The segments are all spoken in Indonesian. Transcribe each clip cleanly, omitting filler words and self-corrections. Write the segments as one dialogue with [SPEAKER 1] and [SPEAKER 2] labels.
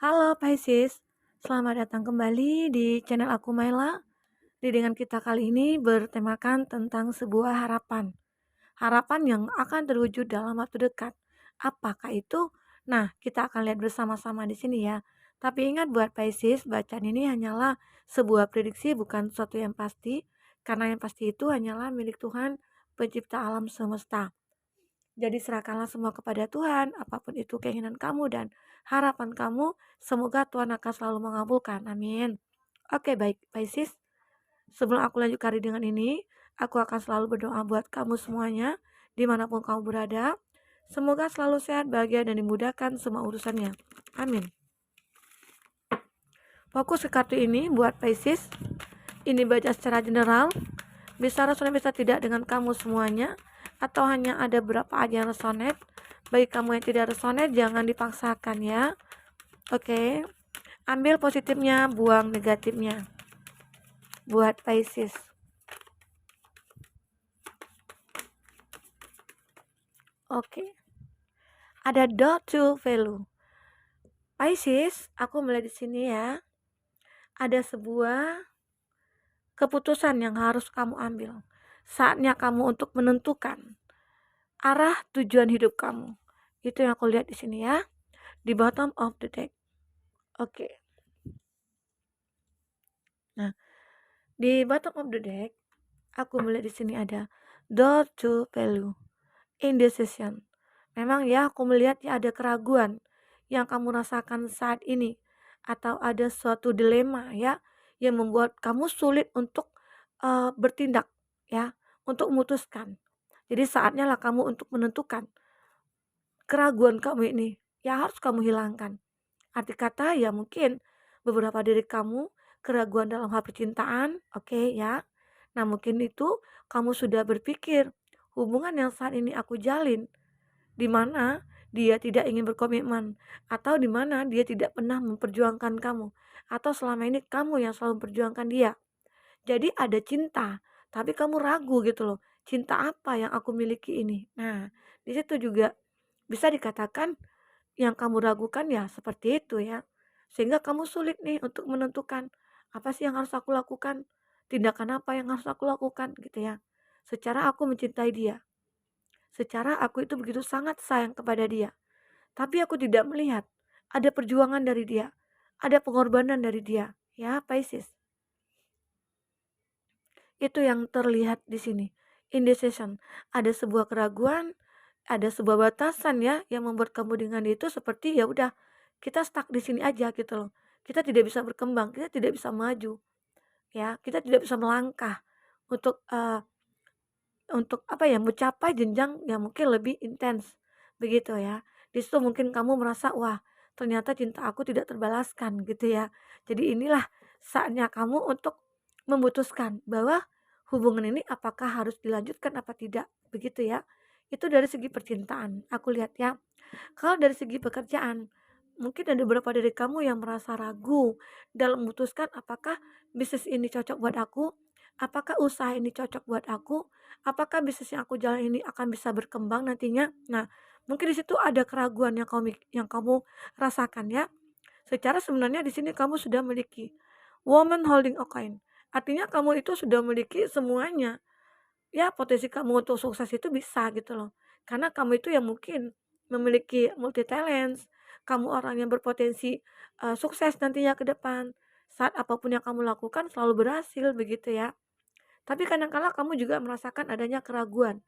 [SPEAKER 1] Halo Pisces, selamat datang kembali di channel aku Maila. Dengan kita kali ini bertemakan tentang sebuah harapan. Harapan yang akan terwujud dalam waktu dekat. Apakah itu? Nah, kita akan lihat bersama-sama di sini ya. Tapi ingat buat Pisces, bacaan ini hanyalah sebuah prediksi bukan sesuatu yang pasti. Karena yang pasti itu hanyalah milik Tuhan, pencipta alam semesta. Jadi serahkanlah semua kepada Tuhan, apapun itu keinginan kamu dan harapan kamu, semoga Tuhan akan selalu mengabulkan. Amin. Oke, baik Pisces. Sebelum aku lanjut kali dengan ini, aku akan selalu berdoa buat kamu semuanya, dimanapun kamu berada. Semoga selalu sehat, bahagia, dan dimudahkan semua urusannya. Amin. Fokus ke kartu ini buat Pisces. Ini baca secara general, bisa resonate bisa tidak dengan kamu semuanya, atau hanya ada beberapa aja yang resonate. Bagi kamu yang tidak resonate, jangan dipaksakan ya. Oke, ambil positifnya, buang negatifnya. Buat Pisces. Oke, ada door to value. Pisces, aku melihat di sini ya, ada sebuah keputusan yang harus kamu ambil. Saatnya kamu untuk menentukan arah tujuan hidup kamu. Itu yang aku lihat di sini ya, di bottom of the deck. Oke. Nah, di bottom of the deck, aku melihat di sini ada door to value, indecision. Memang ya, aku melihat ya ada keraguan yang kamu rasakan saat ini, atau ada suatu dilema ya yang membuat kamu sulit untuk bertindak ya, untuk memutuskan. Jadi saatnya lah kamu untuk menentukan keraguan kamu ini ya harus kamu hilangkan. Arti kata ya mungkin beberapa diri kamu keraguan dalam hal percintaan, oke ya. Nah mungkin itu kamu sudah berpikir hubungan yang saat ini aku jalin, di mana dia tidak ingin berkomitmen, atau di mana dia tidak pernah memperjuangkan kamu, atau selama ini kamu yang selalu memperjuangkan dia. Jadi ada cinta, tapi kamu ragu gitu loh. Cinta apa yang aku miliki ini? Nah, di situ juga bisa dikatakan yang kamu ragukan ya seperti itu ya. Sehingga kamu sulit nih untuk menentukan apa sih yang harus aku lakukan, tindakan apa yang harus aku lakukan gitu ya. Secara aku mencintai dia, secara aku itu begitu sangat sayang kepada dia. Tapi aku tidak melihat ada perjuangan dari dia, ada pengorbanan dari dia. Ya, Pisces. Itu yang terlihat di sini. Indecision. Ada sebuah keraguan, ada sebuah batasan ya yang membuat kamu dengan dia itu seperti ya udah kita stuck di sini aja gitu loh. Kita tidak bisa berkembang, kita tidak bisa maju, ya. Kita tidak bisa melangkah untuk untuk apa ya, mencapai jenjang yang mungkin lebih intens. Begitu ya. Di situ mungkin kamu merasa, wah, ternyata cinta aku tidak terbalaskan gitu ya. Jadi inilah saatnya kamu untuk memutuskan bahwa hubungan ini apakah harus dilanjutkan apa tidak, begitu ya. Itu dari segi percintaan, aku lihat ya. Kalau dari segi pekerjaan, mungkin ada beberapa dari kamu yang merasa ragu dalam memutuskan apakah bisnis ini cocok buat aku, apakah usaha ini cocok buat aku, apakah bisnis yang aku jalan ini akan bisa berkembang nantinya. Nah, mungkin di situ ada keraguan yang kamu rasakan ya. Secara sebenarnya di sini kamu sudah memiliki woman holding a coin. Artinya kamu itu sudah memiliki semuanya. Ya, potensi kamu untuk sukses itu bisa gitu loh. Karena kamu itu yang mungkin memiliki multi talents, kamu orang yang berpotensi sukses nantinya ke depan. Saat apapun yang kamu lakukan selalu berhasil begitu ya. Tapi kadang-kala kamu juga merasakan adanya keraguan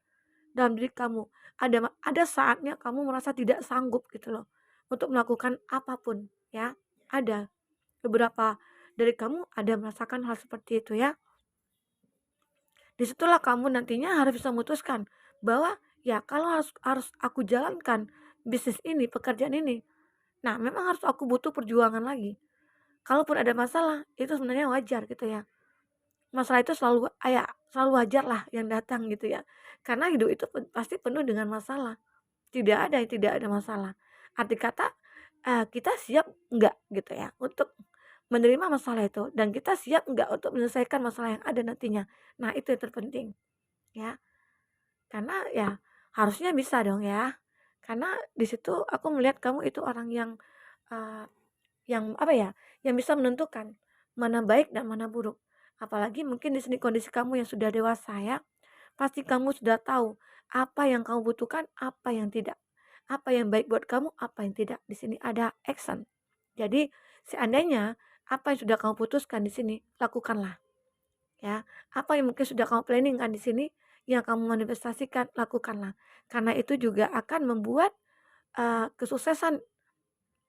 [SPEAKER 1] dalam diri kamu. Ada saatnya kamu merasa tidak sanggup gitu loh untuk melakukan apapun ya. Ada beberapa dari kamu ada merasakan hal seperti itu ya. Disitulah kamu nantinya harus bisa memutuskan bahwa ya kalau harus harus aku jalankan bisnis ini, pekerjaan ini. Nah, memang harus aku butuh perjuangan lagi. Kalaupun ada masalah, itu sebenarnya wajar gitu ya. Masalah itu selalu wajar lah yang datang gitu ya. Karena hidup itu pasti penuh dengan masalah. Tidak ada yang tidak ada masalah. Arti kata kita siap enggak gitu ya untuk menerima masalah itu dan kita siap enggak untuk menyelesaikan masalah yang ada nantinya. Nah, itu yang terpenting ya. Karena ya harusnya bisa dong ya. Karena di situ aku melihat kamu itu orang yang uh, yang apa ya, yang bisa menentukan mana baik dan mana buruk. Apalagi mungkin di sini kondisi kamu yang sudah dewasa ya, pasti kamu sudah tahu apa yang kamu butuhkan, apa yang tidak. Apa yang baik buat kamu, apa yang tidak. Di sini ada action. Jadi seandainya apa yang sudah kamu putuskan di sini, lakukanlah ya. Apa yang mungkin sudah kamu planningkan di sini, yang kamu manifestasikan, lakukanlah. Karena itu juga akan membuat kesuksesan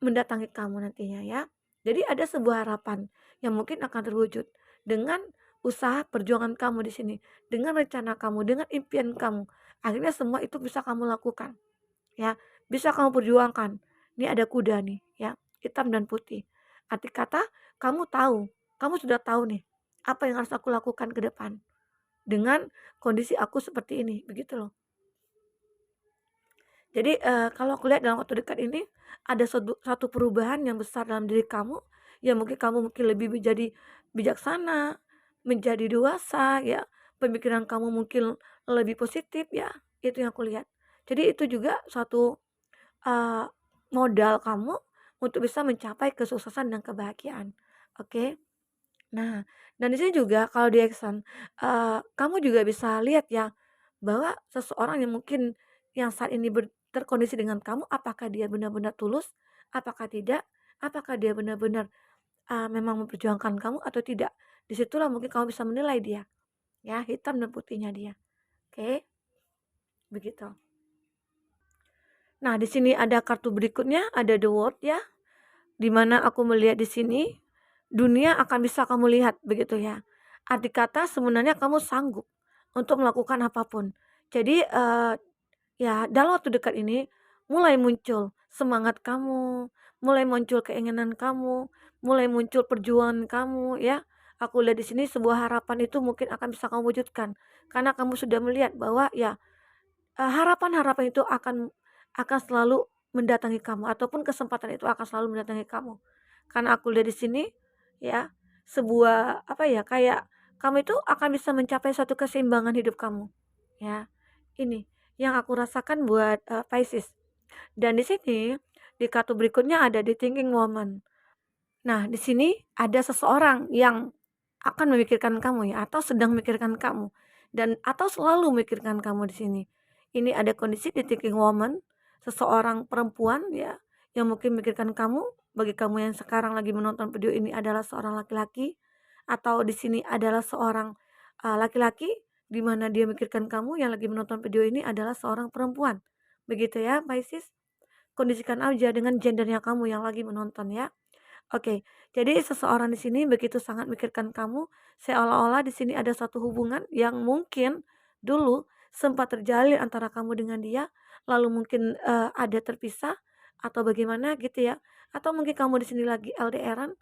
[SPEAKER 1] mendatangi kamu nantinya ya. Jadi ada sebuah harapan yang mungkin akan terwujud dengan usaha perjuangan kamu di sini, dengan rencana kamu, dengan impian kamu. Akhirnya semua itu bisa kamu lakukan ya, bisa kamu perjuangkan. Ini ada kuda nih ya, hitam dan putih. Arti kata kamu tahu, kamu sudah tahu nih apa yang harus aku lakukan ke depan dengan kondisi aku seperti ini, begitu loh. Jadi, kalau aku lihat dalam waktu dekat ini, ada satu perubahan yang besar dalam diri kamu, yang mungkin kamu mungkin lebih menjadi bijaksana, menjadi dewasa ya, pemikiran kamu mungkin lebih positif ya, itu yang aku lihat. Jadi itu juga suatu, eee, modal kamu untuk bisa mencapai kesuksesan dan kebahagiaan, oke? Nah, dan di sini juga kalau di action, kamu juga bisa lihat ya, bahwa seseorang yang mungkin yang saat ini terkondisi dengan kamu, apakah dia benar-benar tulus, apakah tidak, apakah dia benar-benar, memang memperjuangkan kamu atau tidak. Disitulah mungkin kamu bisa menilai dia, ya, hitam dan putihnya dia. Oke, begitu. Nah, di sini ada kartu berikutnya, ada The World ya, di mana aku melihat di sini, dunia akan bisa kamu lihat, begitu ya. Arti kata sebenarnya kamu sanggup untuk melakukan apapun. Jadi, ya dalam waktu dekat ini, mulai muncul semangat kamu, mulai muncul keinginan kamu, mulai muncul perjuangan kamu ya. Aku lihat di sini sebuah harapan itu mungkin akan bisa kamu wujudkan, karena kamu sudah melihat bahwa ya, harapan-harapan itu akan selalu mendatangi kamu ataupun kesempatan itu akan selalu mendatangi kamu. Karena aku lihat di sini ya, sebuah apa ya, kayak kamu itu akan bisa mencapai suatu keseimbangan hidup kamu. Ya. Ini yang aku rasakan buat, Pisces. Dan di sini di kartu berikutnya ada di Thinking Woman. Nah, di sini ada seseorang yang akan memikirkan kamu ya, atau sedang memikirkan kamu, dan atau selalu memikirkan kamu di sini. Ini ada kondisi di thinking woman, seseorang perempuan ya, yang mungkin memikirkan kamu. Bagi kamu yang sekarang lagi menonton video ini adalah seorang laki-laki, atau di sini adalah seorang laki-laki, di mana dia memikirkan kamu, yang lagi menonton video ini adalah seorang perempuan. Begitu ya, Pisces. Kondisikan aja dengan gendernya kamu yang lagi menonton ya. Oke, jadi seseorang di sini begitu sangat memikirkan kamu, seolah-olah di sini ada satu hubungan yang mungkin dulu sempat terjalin antara kamu dengan dia, lalu mungkin, ada terpisah atau bagaimana gitu ya, atau mungkin kamu di sini lagi LDRan,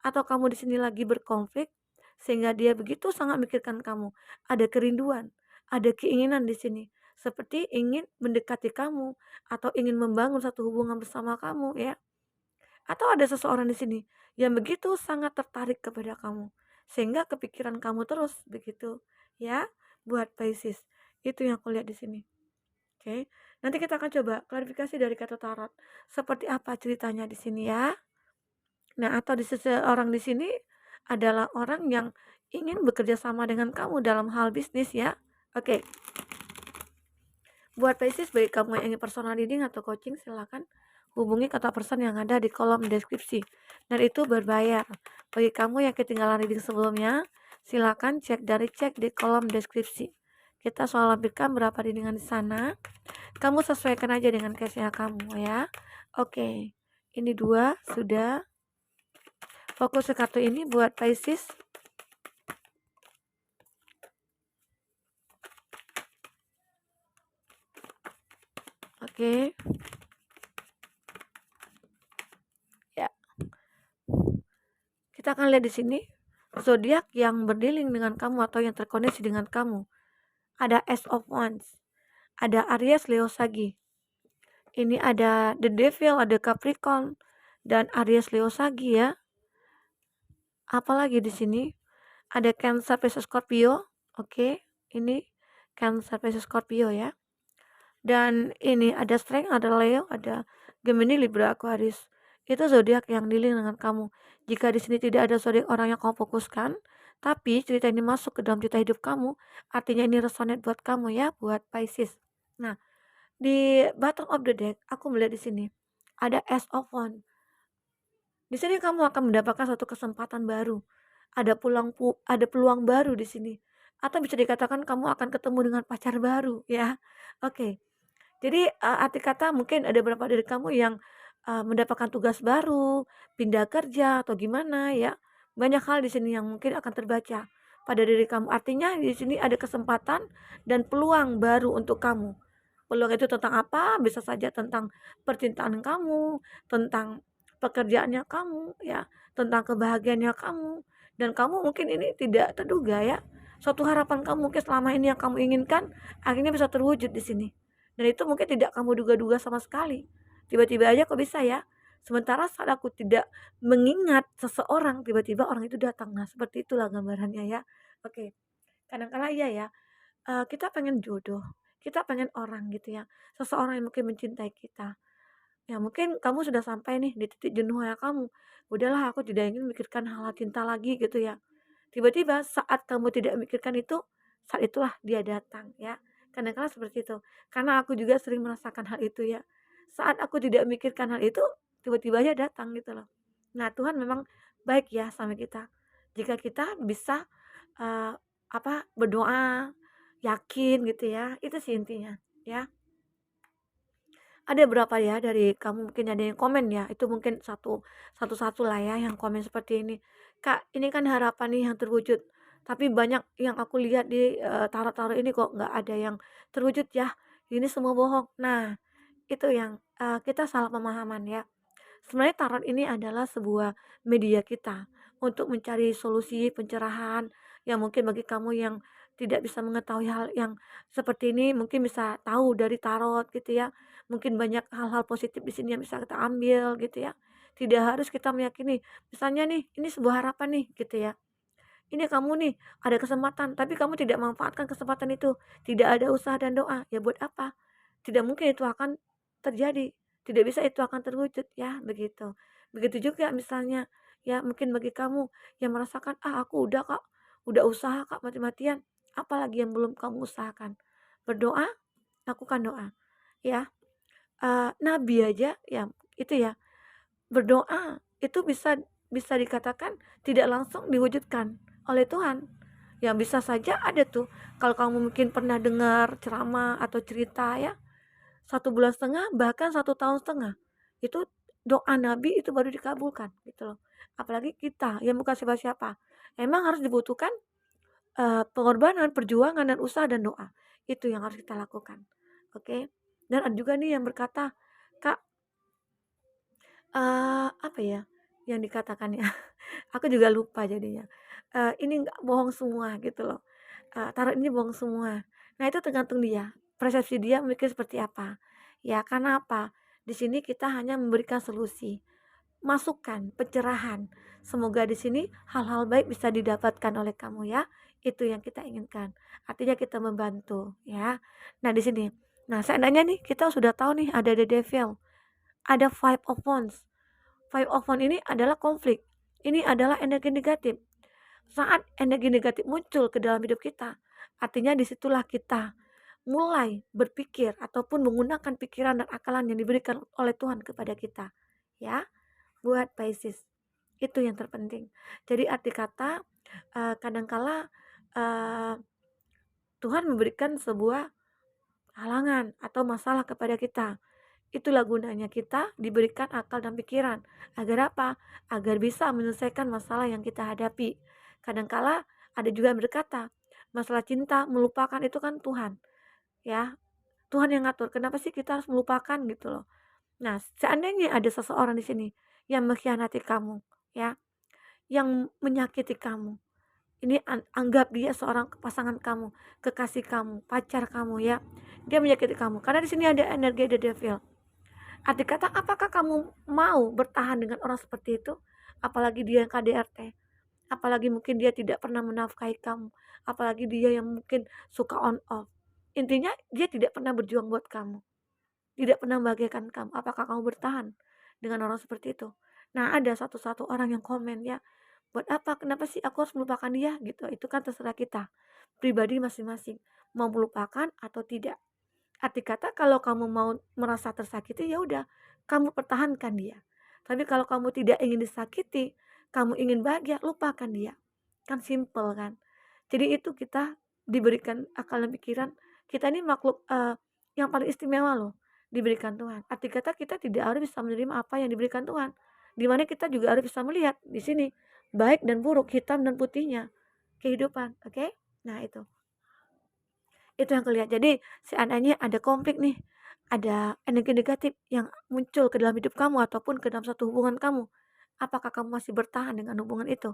[SPEAKER 1] atau kamu di sini lagi berkonflik, sehingga dia begitu sangat memikirkan kamu. Ada kerinduan, ada keinginan di sini, seperti ingin mendekati kamu, atau ingin membangun satu hubungan bersama kamu ya. Atau ada seseorang di sini yang begitu sangat tertarik kepada kamu, sehingga kepikiran kamu terus begitu ya, buat Pisces. Itu yang aku lihat di sini. Oke. Nanti kita akan coba klarifikasi dari kata tarot. Seperti apa ceritanya di sini ya. Nah, atau di seseorang di sini adalah orang yang ingin bekerja sama dengan kamu dalam hal bisnis ya. Oke. Buat Pisces, bagi kamu yang ingin personal reading atau coaching, silakan hubungi kontak person yang ada di kolom deskripsi. Dan itu berbayar. Bagi kamu yang ketinggalan reading sebelumnya, silakan cek di kolom deskripsi. Kita soal lampirkan berapa readingan di sana. Kamu sesuaikan aja dengan case-nya kamu ya. Oke. Ini 2 sudah. Fokus ke kartu ini buat Pisces. Oke. Ya. Kita akan lihat di sini zodiak yang berdealing dengan kamu atau yang terkoneksi dengan kamu. Ada Ace of Wands, ada Aries, Leo, Sagi. Ini ada The Devil, ada Capricorn, dan Aries, Leo, Sagi ya. Apalagi di sini ada Cancer, Pisces, Scorpio. Oke, ini Cancer, Pisces, Scorpio ya. Dan ini ada Strength, ada Leo, ada Gemini, Libra, Aquarius. itu zodiak yang dealing dengan kamu. Jika di sini tidak ada zodiak orang yang kamu fokuskan, tapi cerita ini masuk ke dalam cerita hidup kamu, artinya ini resonate buat kamu ya, buat Pisces. Nah, di bottom of the deck, aku melihat di sini ada Ace of Wands. Di sini kamu akan mendapatkan satu kesempatan baru. Ada peluang baru di sini. Atau bisa dikatakan kamu akan ketemu dengan pacar baru ya. Oke. Jadi arti kata mungkin ada beberapa dari kamu yang mendapatkan tugas baru, pindah kerja atau gimana ya. Banyak hal di sini yang mungkin akan terbaca pada diri kamu. Artinya di sini ada kesempatan dan peluang baru untuk kamu. Peluang itu tentang apa? Bisa saja tentang percintaan kamu, tentang pekerjaannya kamu, ya, tentang kebahagiaannya kamu, dan kamu mungkin ini tidak terduga ya. Suatu harapan kamu mungkin selama ini yang kamu inginkan akhirnya bisa terwujud di sini. Dan itu mungkin tidak kamu duga-duga sama sekali. Tiba-tiba aja kok bisa ya. Sementara saat aku tidak mengingat seseorang, tiba-tiba orang itu datang. Nah, seperti itulah gambarannya ya. Oke. Kadang-kala iya ya, kita pengen jodoh, kita pengen orang gitu ya, seseorang yang mungkin mencintai kita. Ya mungkin kamu sudah sampai nih di titik jenuhnya kamu, udahlah aku tidak ingin memikirkan hal cinta lagi gitu ya. Tiba-tiba saat kamu tidak memikirkan itu, saat itulah dia datang ya. Kadang-kala seperti itu. Karena aku juga sering merasakan hal itu ya. Saat aku tidak memikirkan hal itu, tiba-tiba aja datang gitu loh. Nah, Tuhan memang baik ya sama kita. Jika kita bisa eh, berdoa, yakin gitu ya. Itu sih intinya ya. Ada berapa ya dari kamu mungkin ada yang komen ya, itu mungkin satu-satu lah ya yang komen seperti ini. "Kak, ini kan harapan nih yang terwujud, tapi banyak yang aku lihat di, tarot-tarot ini kok nggak ada yang terwujud ya, ini semua bohong." Nah, itu yang, kita salah pemahaman ya. Sebenarnya tarot ini adalah sebuah media kita untuk mencari solusi pencerahan yang mungkin bagi kamu yang tidak bisa mengetahui hal yang seperti ini mungkin bisa tahu dari tarot gitu ya. Mungkin banyak hal-hal positif di sini yang bisa kita ambil gitu ya. Tidak harus kita meyakini. Misalnya nih, ini sebuah harapan nih gitu ya. Ini kamu nih ada kesempatan, tapi kamu tidak memanfaatkan kesempatan itu. Tidak ada usaha dan doa. Ya buat apa? Tidak mungkin itu akan terjadi. Tidak bisa itu akan terwujud ya, begitu. Begitu juga misalnya ya mungkin bagi kamu yang merasakan, "Ah, aku udah Kak, udah usaha Kak mati-matian." Apalagi yang belum kamu usahakan? Berdoa, lakukan doa. Ya, nabi aja ya itu ya, berdoa itu bisa bisa dikatakan tidak langsung diwujudkan oleh Tuhan. Ya bisa saja ada tuh, kalau kamu mungkin pernah dengar ceramah atau cerita ya, 1,5 bulan bahkan 1 tahun setengah, itu doa nabi itu baru dikabulkan gitu loh. Apalagi kita yang bukan siapa-siapa. Emang harus dibutuhkan, pengorbanan, perjuangan, dan usaha dan doa. Itu yang harus kita lakukan, oke. Dan ada juga nih yang berkata, "Kak, apa ya yang dikatakan ya, aku juga lupa jadinya, ini nggak bohong semua gitu loh, tarot ini bohong semua." Nah itu tergantung dia, persepsi dia mikir seperti apa. Ya karena apa, di sini kita hanya memberikan solusi, masukan, pencerahan. Semoga di sini hal-hal baik bisa didapatkan oleh kamu ya, itu yang kita inginkan. Artinya kita membantu ya. Nah di sini, nah seandainya nih kita sudah tahu nih ada the devil, ada five of wands. Five of Wands ini adalah konflik. Ini adalah energi negatif. Saat energi negatif muncul ke dalam hidup kita, artinya disitulah kita mulai berpikir ataupun menggunakan pikiran dan akalan yang diberikan oleh Tuhan kepada kita. Ya, buat Pisces. Itu yang terpenting. Jadi arti kata, kadangkala Tuhan memberikan sebuah halangan atau masalah kepada kita. Itulah gunanya kita diberikan akal dan pikiran. Agar apa? Agar bisa menyelesaikan masalah yang kita hadapi. Kadangkala ada juga yang berkata, masalah cinta melupakan itu kan Tuhan. Ya, Tuhan yang ngatur. Kenapa sih kita harus melupakan gitu loh. Nah, seandainya ada seseorang di sini yang mengkhianati kamu, ya, yang menyakiti kamu. Ini anggap dia seorang pasangan kamu, kekasih kamu, pacar kamu ya. Dia menyakiti kamu. Karena di sini ada energi the devil. Arti kata, apakah kamu mau bertahan dengan orang seperti itu? Apalagi dia yang KDRT, apalagi mungkin dia tidak pernah menafkahi kamu, apalagi dia yang mungkin suka on off. Intinya dia tidak pernah berjuang buat kamu, tidak pernah membahagiakan kamu. Apakah kamu bertahan? dengan orang seperti itu. Nah, ada satu-satu orang yang komen ya, "Buat apa? Kenapa sih aku harus melupakan dia?" Gitu. Itu kan terserah kita, pribadi masing-masing, mau melupakan atau tidak. Arti kata kalau kamu mau merasa tersakiti, ya udah, kamu pertahankan dia. Tapi kalau kamu tidak ingin disakiti, kamu ingin bahagia, lupakan dia. Kan simple kan. Jadi itu kita diberikan akal dan pikiran, kita ini makhluk yang paling istimewa loh, diberikan Tuhan. Arti kata kita tidak harus bisa menerima apa yang diberikan Tuhan. Di mana kita juga harus bisa melihat di sini baik dan buruk, hitam dan putihnya kehidupan, oke? Nah, itu yang kelihatan. Jadi seandainya ada konflik nih, ada energi negatif yang muncul ke dalam hidup kamu ataupun ke dalam satu hubungan kamu, apakah kamu masih bertahan dengan hubungan itu?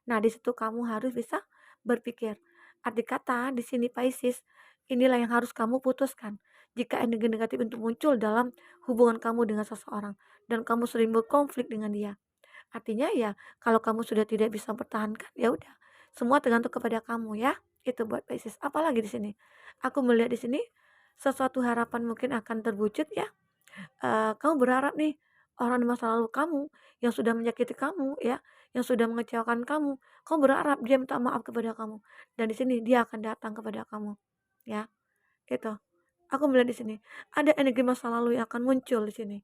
[SPEAKER 1] Nah, di situ kamu harus bisa berpikir. Arti kata di sini Pisces, inilah yang harus kamu putuskan. Jika energi negatif itu muncul dalam hubungan kamu dengan seseorang dan kamu sering berkonflik dengan dia. Artinya ya, kalau kamu sudah tidak bisa mempertahankan, ya udah, semua tergantung kepada kamu ya. Itu buat Pisces. Apalagi di sini, aku melihat di sini sesuatu harapan mungkin akan terwujud ya. Kamu berharap nih orang di masa lalu kamu yang sudah menyakiti kamu ya, yang sudah mengecewakan kamu berharap dia minta maaf kepada kamu. Dan di sini dia akan datang kepada kamu ya. Itu. Aku melihat di sini ada energi masa lalu yang akan muncul di sini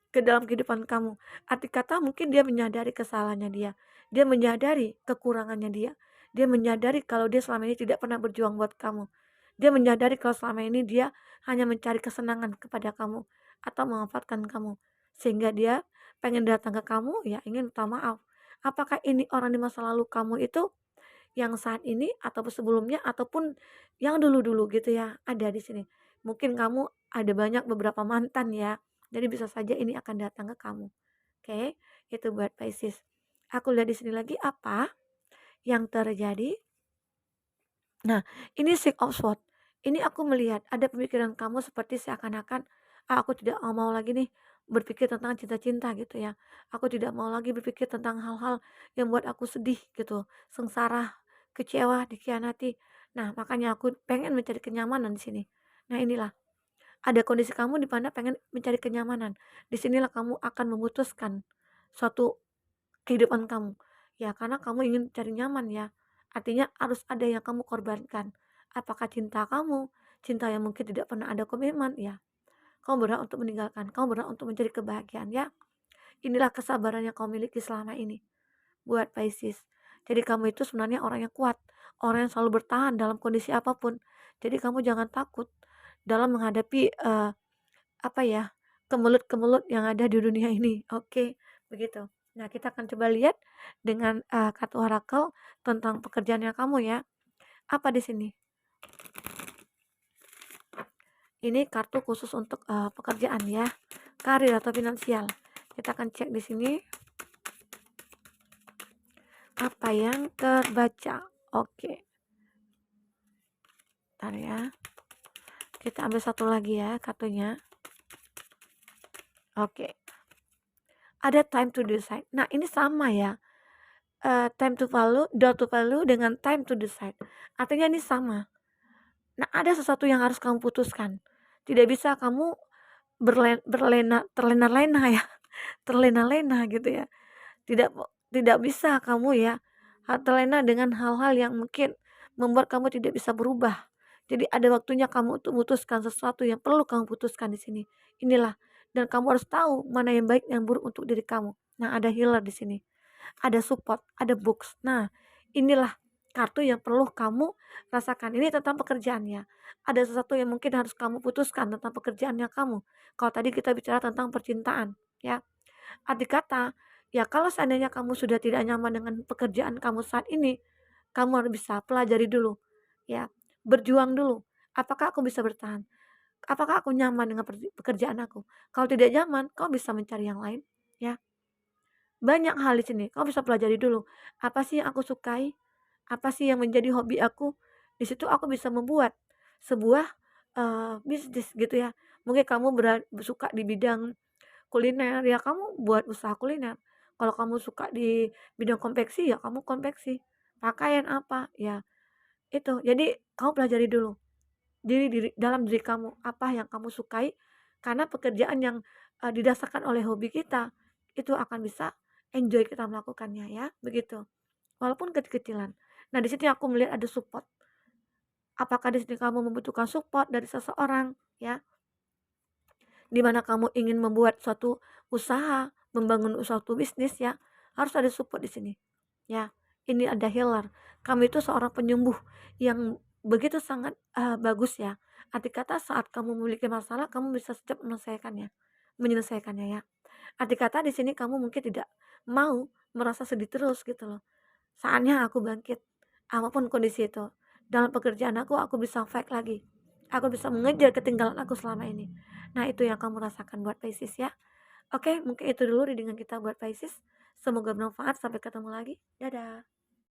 [SPEAKER 1] ke dalam kehidupan kamu. Arti kata mungkin dia menyadari kesalahannya dia. Dia menyadari kekurangannya dia. Dia menyadari kalau dia selama ini tidak pernah berjuang buat kamu. Dia menyadari kalau selama ini dia hanya mencari kesenangan kepada kamu atau memanfaatkan kamu. Sehingga dia pengen datang ke kamu ya ingin minta maaf. Apakah ini orang di masa lalu kamu itu yang saat ini atau sebelumnya ataupun yang dulu-dulu gitu ya, ada di sini. Mungkin kamu ada banyak beberapa mantan ya, jadi bisa saja ini akan datang ke kamu. Oke, itu buat Pisces. Aku lihat di sini lagi apa yang terjadi. Nah, ini Six of Swords. Ini aku melihat ada pemikiran kamu seperti seakan-akan, aku tidak mau lagi nih berpikir tentang cinta-cinta gitu ya. Aku tidak mau lagi berpikir tentang hal-hal yang buat aku sedih gitu, sengsara, kecewa, dikhianati. Nah, makanya aku pengen mencari kenyamanan di sini. Nah, inilah ada kondisi kamu di mana pengen mencari kenyamanan. Di sinilah kamu akan memutuskan suatu kehidupan kamu. Ya, karena kamu ingin cari nyaman ya. Artinya harus ada yang kamu korbankan. Apakah cinta kamu, cinta yang mungkin tidak pernah ada komitmen ya. Kamu berhak untuk meninggalkan, kamu berhak untuk mencari kebahagiaan ya. Inilah kesabaran yang kamu miliki selama ini buat Pisces. Jadi kamu itu sebenarnya orang yang kuat, orang yang selalu bertahan dalam kondisi apapun. Jadi kamu jangan takut dalam menghadapi apa ya, kemelut-kemelut yang ada di dunia ini. Oke, begitu. Nah, kita akan coba lihat dengan kartu orakel tentang pekerjaannya kamu ya. Apa di sini? Ini kartu khusus untuk pekerjaan ya, karir atau finansial. Kita akan cek di sini apa yang terbaca. Oke. Bentar ya. Kita ambil satu lagi ya kartunya. Oke. Ada time to decide. Nah, ini sama ya. Time to value, dot to value dengan time to decide. Artinya ini sama. Nah, ada sesuatu yang harus kamu putuskan. Tidak bisa kamu terlena-lena ya, terlena-lena gitu ya. Tidak tidak bisa kamu ya terlena dengan hal-hal yang mungkin membuat kamu tidak bisa berubah. Jadi ada waktunya kamu untuk memutuskan sesuatu yang perlu kamu putuskan di sini. Inilah dan kamu harus tahu mana yang baik yang buruk untuk diri kamu. Nah, ada healer di sini. Ada support, ada books. Nah, inilah kartu yang perlu kamu rasakan. Ini tentang pekerjaannya. Ada sesuatu yang mungkin harus kamu putuskan tentang pekerjaannya kamu. Kalau tadi kita bicara tentang percintaan, ya. Arti kata, ya kalau seandainya kamu sudah tidak nyaman dengan pekerjaan kamu saat ini, kamu harus bisa pelajari dulu, ya. Berjuang dulu. Apakah aku bisa bertahan? Apakah aku nyaman dengan pekerjaan aku? Kalau tidak nyaman, kau bisa mencari yang lain, ya. Banyak hal di sini, kamu bisa pelajari dulu, apa sih yang aku sukai, apa sih yang menjadi hobi aku. Di situ aku bisa membuat sebuah, bisnis gitu ya. Mungkin kamu suka di bidang kuliner, ya kamu buat usaha kuliner. Kalau kamu suka di bidang konveksi, ya kamu konveksi. Pakaian apa, ya itu. Jadi kamu pelajari dulu dalam diri kamu, apa yang kamu sukai, karena pekerjaan yang, didasarkan oleh hobi kita, itu akan bisa enjoy kita melakukannya ya, begitu. Walaupun kecil-kecilan. Nah, di sini aku melihat ada support. Apakah di sini kamu membutuhkan support dari seseorang ya, di mana kamu ingin membuat suatu usaha, membangun suatu bisnis ya, harus ada support di sini. Ya, ini ada healer. Kamu itu seorang penyembuh yang begitu sangat bagus ya. Arti kata saat kamu memiliki masalah, kamu bisa cepat menyelesaikannya ya. Arti kata di sini kamu mungkin tidak mau merasa sedih terus gitu loh. Saatnya aku bangkit, apapun kondisi itu. Dalam pekerjaan aku bisa fight lagi. Aku bisa mengejar ketinggalan aku selama ini. Nah, itu yang kamu rasakan buat Pisces ya. Oke, mungkin itu dulu readingan kita buat Pisces. Semoga bermanfaat. Sampai ketemu lagi. Dadah.